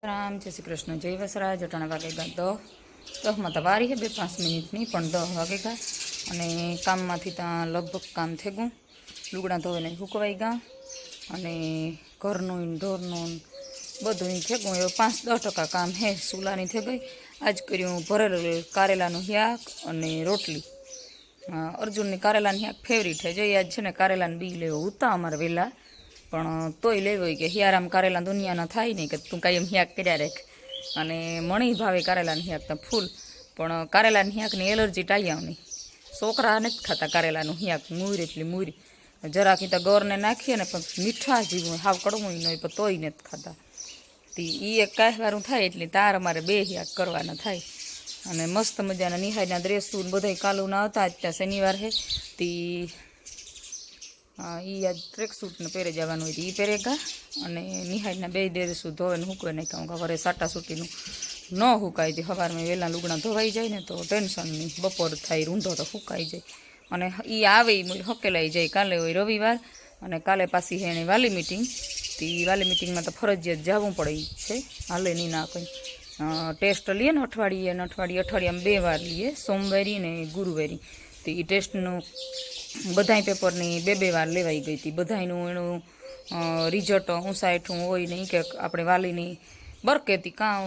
राम जय श्री कृष्ण जय वसराज जटाणा वागेगा 10 में तो वारी है 2-5 मिनिट नहीं पण 10 वागेगा अने काम में लगभग काम थे गયું लुगड़ा धोઈને हुकवाई गया अने घरनु ढोरनु बधुं थे गયું एवं 5-10% काम है सुलानी थे गई। आज कर्યું भरेल कारेलाનું શાક અને रोटली। अर्जुन कारेलाનું શાક फेवरेट है जो आज है कारेलाનું बी लेवो उता अमारे वेला पण तोय लेवो कि हियाराम कारेला दुनियाना थाय नहीं कि तू कायम शाक कर्या राख अने मणी भावे कारेलाનું શાક तो फूल पण कारेलाનું શાકनी एलर्जी टाळ्यावनी छोकरा नथी खाता कारेलाનું શાક मूर एटली मूरी जरा की गौरने नाखीए ने पण मीठा जीवुं हाव कड़वुं नहीं पण तोय नथी खाता ती ई एक कहवारुं थाय एटले तार अमारे बे शाक करवाना थाय अने मस्त मजाना निहायना ड्रेसूं बधाय कालुना हता आज शनिवार है ती ई आज ट्रेक सूट ने पहरे जवानुं होय ई पहेरेगा अने निहायना बे ड्रेसूं धोईने हुकवे नाख्या घरे साटा सूटीनुं न हुकाय जे सवार में वेला लुगड़ा धोवाई जाए ने तो टेन्शन नहीं बपोर थाय रूंधो तो हुकाई जाए अने ई आवे हकेलाई जाए। काले होय रविवार अने काले पाછી है एनी वाली मीटिंग ती वाली मीटिंग में तो फरजियात जवुं पड़े छे हाले नहीं ना कई टेस्ट लीए ने अठवाडिये में 2 वार लीए सोमवारी ने गुरुवारी तो ई टेस्टनु बधाई पेपरनी 2 वार लेवाई गई थी। बधाईनु एनु रिजल्ट ऊँसाठू होय नहीं कि आपणे वालीनी बरकेती कां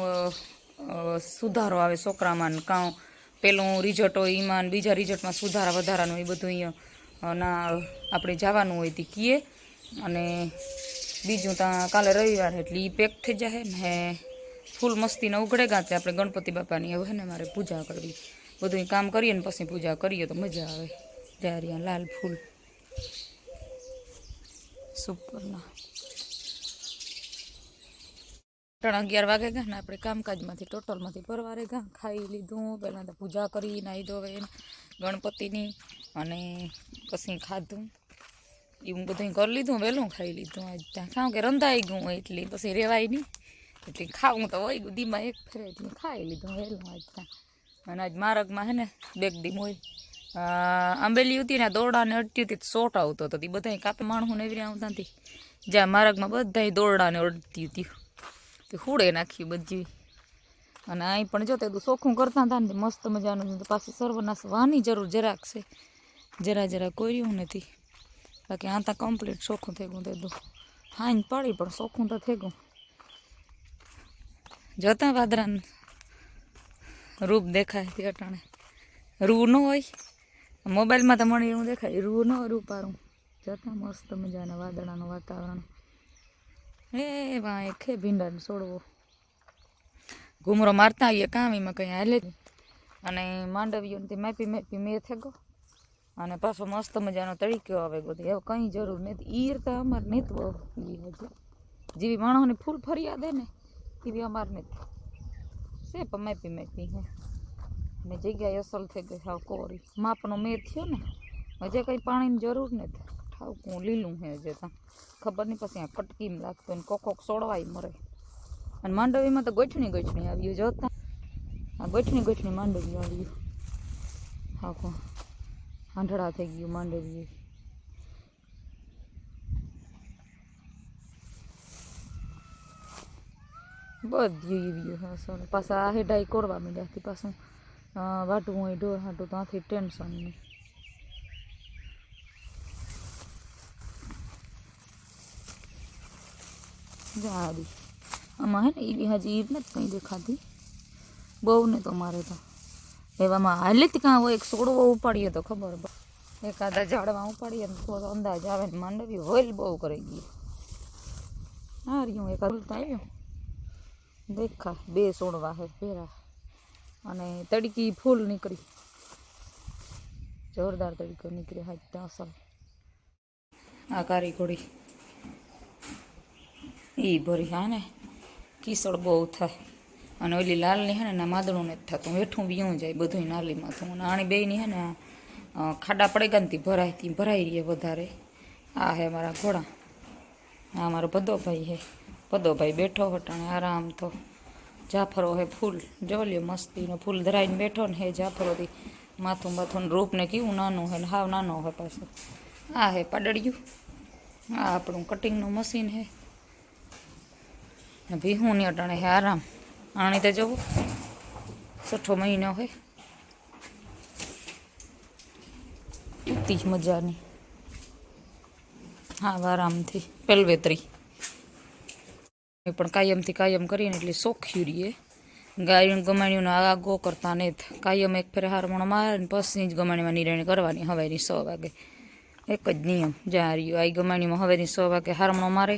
सुधारो आवे छोकरामां कां पेलुं रिजल्ट होय ईमां बीजा रिजल्ट में सुधारा वधारानुं ए बधुं ना आपणे जवानुं होय ती कीए अने बीजुं तां काले रविवार एटले ई पेक थई जाए ने फूल मस्ती ने उगड़ेगा तो अपने गणपति बापानी एवं है ने मारे पूजा करवी बधुं काम करिए ने पछी पूजा करिए तो मजा आवे। त्यारे लाल फूल सुपरना 11 वागे गया ने अपने कामकाज में टोटल में परवारे गया खाई लीधुं पहला तो पूजा करी नाई धोवे गणपतिनी अने पछी खाधुं एवं बधुं कर लीधुं वेलुं खाई लीधुं आज क्या कि रंधाई गयुं एटले पछी रेवाय नहीं एटले खाऊँ तो वही दीमा एक फेरे एटले खाई लीधुं वेलुं आज अने आज मार्ग में है ने बेग दी मोय आंबेली होती ने दौड़ा ने अडती थी शॉर्ट आवतो तो बधाय कापे माणसों ने एवी आवता थी ज्यां मार्ग में बधाय दौड़ा ने अडती थी तो हुड़े नाखी बधी अने अहीं पण जो ते सोखुं करता था ने मस्त मजानुं तो पाछी सर्वनाश વાની જરૂર જરાક છે જરા કોર્યું નથી બાકી આ તા કમ્પ્લીટ સોખું થઈ ગયું તે હાંજ પડી પણ સોખું તો થઈ ગયું જોતા વાદરાન रूप देखाय ते अटाणे रू न होय मोबाइल में तो मणे एवं देखाय रू न रूपारूं जता मस्त मजाना वादळानुं वातावरण ए वाय खे भींडाने सोडवो घूमरो मारता आવીએ કામીમાં કંઈ હાલે અને માંડવીઓને તે માપી મેં થેગો અને પાછો મસ્ત મજાનો તળીક્યો આવે બધે એવું કંઈ જરૂર નથી ઈર તો અમારે નથી બહુ જેવી માણસોને ફૂલ ફરિયાદ હે ને એવી અમારે નથી से पर मैपी है ने जगह असल थी गई हाव कोरी मापनो मेर थो ने हजे कई पानी जरूर नहीं ठावकू लीलू है हजे तो खबर नहीं पछी कटकी में लागत कोक सोड़वाई मरे और मांडवी में तो गोठणी आई जोता आ गोठणी मांडवी आई हाँ हांडड़ा थी गयु मांडवी बधी एवी पासा हेडाई कोरवा मीड्या थी पासुं वाटुं होय ढोर हाटुं त्याथी टेन्शन नहीं जारी आमां है ने एवी हजी ईर नथी कई देखाती बहु ने तो मारे तो एवामां हालेती कां होय एक सोड़वो उपाड़ीए तो खबर एकादा झाड़वा उपाड़ीए तो थोड़ो अंदाज आवे ने मांडवी होयल बहु करे गई आ रह्युं एक हलता आव्यो देखा 2 सोड़वा है फेरा अने तड़की फूल निकली जोरदार तड़को निकले हाथ असल आ कारी घोड़ी ई भरी हाँ ने कीसड़ बहु थाय अने ओली लाल नी है ने मादड़ू नहीं थतुं हेठुं वीयूं जाए बधुं नाली माथुं अने आनी बेयनी है ने खाडा पड़ेगा ने भराई रही है वधारे आ है मारा घोड़ा आ मारो भदो भाई है पदो भाई बैठो हटाने आराम तो जाफरो है फूल जो लियो मस्ती नो फूल धराई बैठो ने है जाफरो थी माथुं माथुं रूप ने केवुं नानुं है हाव नानो है पाछो आ है पाडड़ियुं आ आपणुं कटिंग नो मशीन है ભીહું ની અટાણે હે આરામ. આણી તો જવું 6 મહિનો હોય તી મજાની. હા આરામથી પેલવેતરી પણ કાયમથી કાયમ કરીને એટલે સોખ્યું રહીએ. ગાયું ગમાણીઓનો આગો કરતા ને કાયમ એક ફેર હારમોણો મારે ને પછી જ ગમાણીમાં નિરાણી કરવાની હવારની 6 વાગે. એક જ નિયમ જ્યાં રહ્યો આ ગમાણીમાં હવારની 6 વાગે હારમણો મારે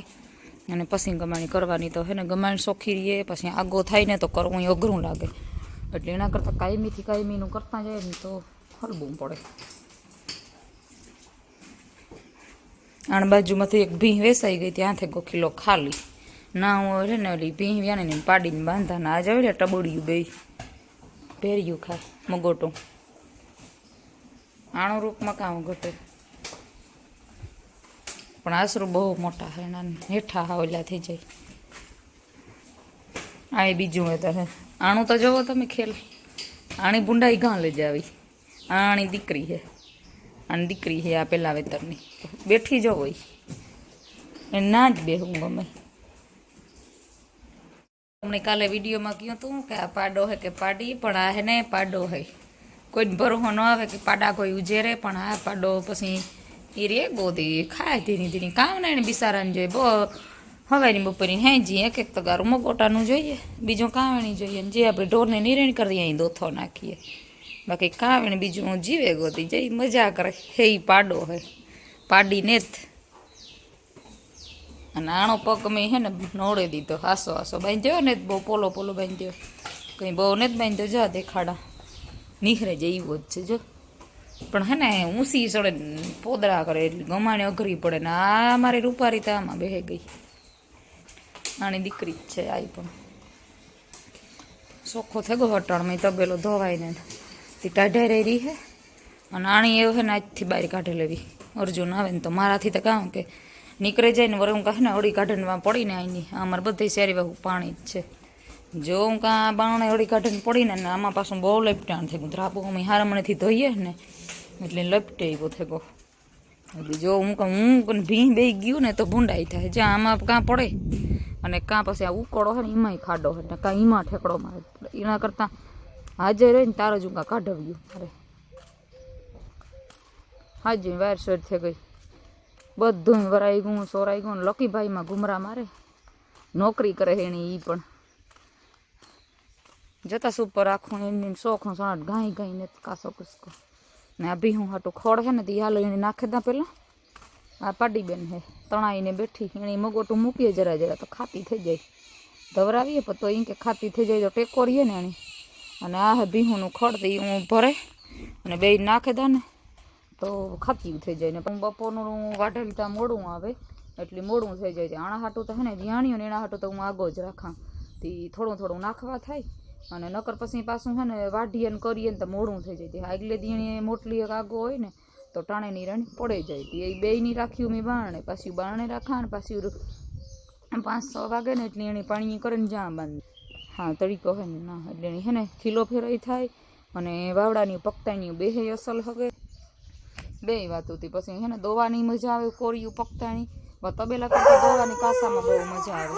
અને પછી ગમાણી કરવાની. તો હે ને ગમાણી સોખી રહીએ પછી આગો થાય ને તો કરવું અઘરું લાગે. એટલે એના કરતાં કાયમીથી કાયમીનું કરતા જાય ને તો હલવું પડે. આણ બાજુમાંથી એક ભીં વેસાઈ ગઈ ત્યાંથી કિલો ખાલી ના હું છે ને ઓલી ભીં વ્યાને ને પાડીને બાંધા ને આજે આવે ટબોડિયું બે ભેર્યું ખાય મગોટું આણું રૂપમાં કામ ઘટે પણ આશરું બહુ મોટા છે એના હેઠા હા ઓલા થઈ જાય. આ એ બીજું હોય તો હે આણું તો જવો તમે ખેલ. આણી ભૂંડાઈ ઘા લઈ જાવી. આણી દીકરી છે અને દીકરી છે આ પેલા વેતરની બેઠી જ હોય એ ના જ બેહું ગમે. તમને કાલે વિડીયોમાં કહ્યું હતું કે આ પાડો હે કે પાડી પણ આ હે ને પાડો હે. કોઈને ભરોસો ન આવે કે પાડા કોઈ ઉજેરે પણ આ પાડો પછી એ રે ગોદી ખાય ધીરી ધીરી કામ ને બિસારાને જોઈએ બહુ હવારની બપોરની હેજી એક એક તગારું મગોટાનું જોઈએ બીજું કાવણી જોઈએ ને જે આપણે ઢોરને નિરણ કરીએ અહીં દોથો નાખીએ બાકી કાવણી બીજું જીવે ગોતી જઈ મજા કરે. હે પાડો હે પાડીને જ અને આણો પગ મેં હે ને નોડે દીધો હાસો હાસો બાંધ્યો ને બહુ પોલો પોલો બાંધ્યો કંઈ બહુ ને જ બાંધ્યો જા દેખાડા નીકળે જાય એવો જ છે જો. પણ હે ને ઊંસી ચડે પોદળા કરે એટલે ગમાણે અઘરી પડે ને આ મારી રૂપારી તો આમાં બેહે ગઈ. આની દીકરી જ છે આઈ પણ ચોખ્ખો થઈ ગયો હટાણમાં તબેલો ધોવાય ને તે કાઢાઈ રહી હે અને આણી એવું છે ને આજથી બહાર કાઢી લેવી. અર્જુન આવે ને તો મારાથી તો કામ કે નીકળે જાય ને વરે હું કહે ને અડી કાઢીને પડીને આવીને અમારે બધી શેરી વાહુ પાણી જ છે. જો હું કાં બાણે અડી કાઢીને પડીને ને આમાં પાછું બહુ લપટાણ થઈ ગયું ધ્રાપું અમે હારમણેથી ધોઈએ ને એટલે લપટે એવો થઈ ગયો. એટલે જો હું ભીં બે ગયું ને તો ભૂંડાઈ થાય જ્યાં આમાં કાં પડે અને કાં પછી આ ઉકળો હોય ને એમાંય ખાડો હોય ને કાં એમાં ઠેકડો મારે એના કરતાં હાજર રહીને તારો જ હું કાં કાઢવ્યું અરે હાજી વાયર શેર થઈ ગઈ બધું વરાઈ ગયું સોરાઈ ગયું. લકીભાઈમાં ઘુમરા મારે નોકરી કરે છે એની એ પણ જતા સુપર રાખું એની શોખનો સણાટ ગાઈ ગાઈ ને કાસો કુસકો ને આ ભીહું હાટું ખોડ છે ને તે હાલો એને નાખે દા પહેલાં આ પાડી બેન હે તણાઈને બેઠી એની મગોટું મૂકીએ જરા જરા તો ખાતી થઈ જાય ધવરાવીએ પણ તો એ કે ખાતી થઈ જાય તો ટેકો રહીએ ને એની અને આ હે ભીહુંનું ખડ તો એ હું ભરે અને બે નાખે દા ને તો ખાતી થઈ જાય ને પણ બપોરનું વાઢેલી ત્યાં મોડું આવે એટલે મોડું થઈ જાય. આણા હાટું તો હે ને વ્યાણ્યું ને એના હાટું તો હું આગો જ રાખા તે થોડું થોડું નાખવા થાય અને નકર પછી પાછું છે ને વાઢીએ ને કરીએ ને તો મોડું થઈ જાય. આગલે દીણી મોટલી એક આગો હોય ને તો ટાણેની રણી પડે જાય એ બેયની રાખ્યું મેં બારણે પાછી બારણે રાખા ને પાછી 5-6 વાગે ને એટલે એની પાણી કરે ને જ્યાં બાંધ હા તરીકો હે ને ના એટલે એની હે ને ખીલો ફેરાઈ થાય અને વાવડાની પકતાની બેહે અસલ હગે બે વાત હતી. પછી હે ને દોવાની મજા આવે કોરિયું પકતાની તબેલા કરતા દોવાની કાસામાં બહુ મજા આવે.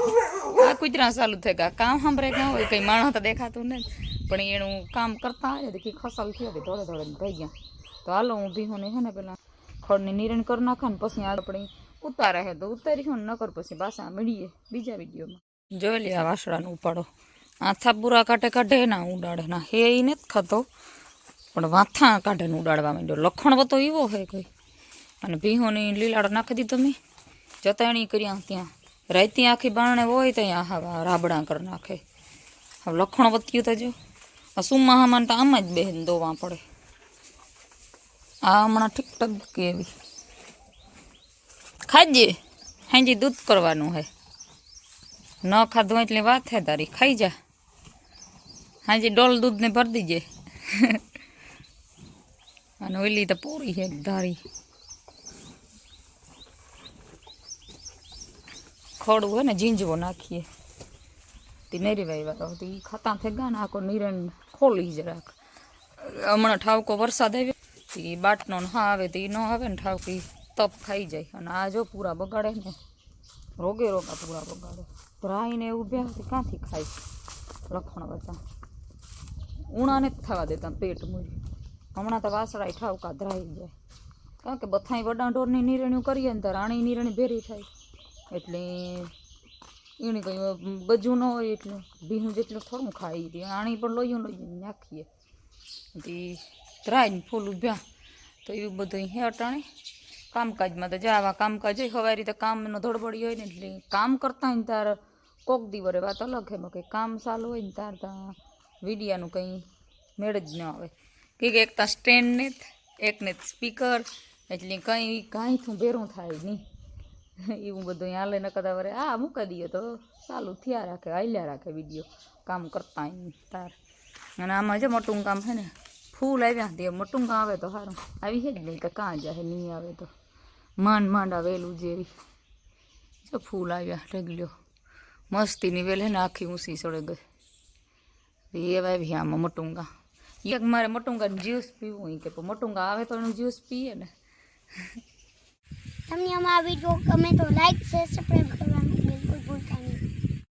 આ કુતરા ચાલુ થઈ ગયા કામ સાંભળે ના હોય કંઈ માણસ તો દેખાતું નહીં પણ એનું કામ કરતા આવે તો કે ખસલ થયો કે ધોળે ધોળે ભાઈ ગયા. તો હાલો હું ભીહોને છે ને પેલા ખડની નિરણ કરી નાખા ને પછી આપણે ઉતારે હે તો ઉતારી ને નકર પછી પાછા મળીએ બીજા વિડીયોમાં. જોઈ લે આ વાસળાનું ઉપાડો આથા પૂરા કાઢે કાઢે ના ઉડાડે ના હે એ નથી ખાતો પણ વાથા કાઢે ને ઉડાડવા માંડ્યો. લખણ વતો એવો હે કોઈ અને ભીહોની લીલાડો નાખી દીધો મેં જતાણી કર્યા ત્યાં રાતી આખી બારણે હોય તો અહીંયા હા રાબડા કરી નાખે. હવે લખણ વત્યું તો જો આ સુમા હમાન તો આમ જ બેન દોવા પડે. આ હમણાં ઠીક ટક કેવી ખાજે હાજી દૂધ કરવાનું હે ન ખાધું એટલે વાત હે તારી ખાઈ જા હાજી ડોલ દૂધ ને ભરી દીજે. અને ઓલી તો પૂરી છે ધારી ખોડું હોય ને ઝીંજવો નાખીએ તે નેરી વાળો તો એ ખાતા થઈ ગયા ને આખો નિરણ ખોલી જરાક. હમણાં ઠાવકો વરસાદ આવ્યો એ બાટનો હા આવે તો એ ન આવે ને ઠાવકી તપ ખાઈ જાય અને આ જો પૂરા બગાડે ને રોગે રોગા પૂરા બગાડે. ધ્રાઈને ઊભ્યા હતી ક્યાંથી ખાય લખણ બધા ઉણાને જ થવા દેતા પેટ મૂરી. હમણાં તો વાસળાય ઠાવકા ધરાઈ જાય, કારણ કે બધાય વડા ઢોરની નિરણ્યું કરીએ ને તો રાણી નિરણી ભેરી થાય, એટલે એને કંઈ બજું ન હોય એટલે ભીનું જેટલું થોડું ખાઈ દે. આણી પણ લોયું નાખીએ તે ધરાઈને ફૂલ ઊભ્યા. તો એવું બધું હે અટાણે કામકાજમાં તો જાવા કામકાજ હોય સવારે તો કામનો ધડબડી હોય ને એટલે કામ કરતા હોય ને તાર કોક દિવરે વાત અલગ છે. કંઈ કામ ચાલુ હોય ને તાર ત્યાં વિડિયાનું કંઈ મેળ જ ન આવે. કે એક ત્યાં સ્ટેન્ડ ને એકને સ્પીકર, એટલે કાંઈ થું ભેરું થાય નહીં એવું બધું હાલે. ન કદાચ વરે આ મૂકી દઈએ તો ચાલુ થયા રાખે, હાલ્યા રાખે વિડીયો કામ કરતા હોય તાર. અને આમાં જો મોટું કામ છે ને ફૂલ આવ્યા તે મોટું કામ આવે તો સારું, આવી છે જ નહીં તો કાં જાય, નહીં આવે તો માંડ આવેલું જેરી. જો ફૂલ આવ્યા ઢગલ્યો મસ્તીની વેલ હે ને આખી ઊંચી ચડે ગઈ એવા આવી આમાં મોટુંગા. એક મારે મોટુંગા જ્યુસ પીવું કે મોટુંગા આવે તો એનું જ્યુસ પીએ ને. તમને અમારા વિડીયો ગમે તો લાઈક શેર સબસ્ક્રાઈબ કરવાનું બિલકુલ ભૂલતા નહીં.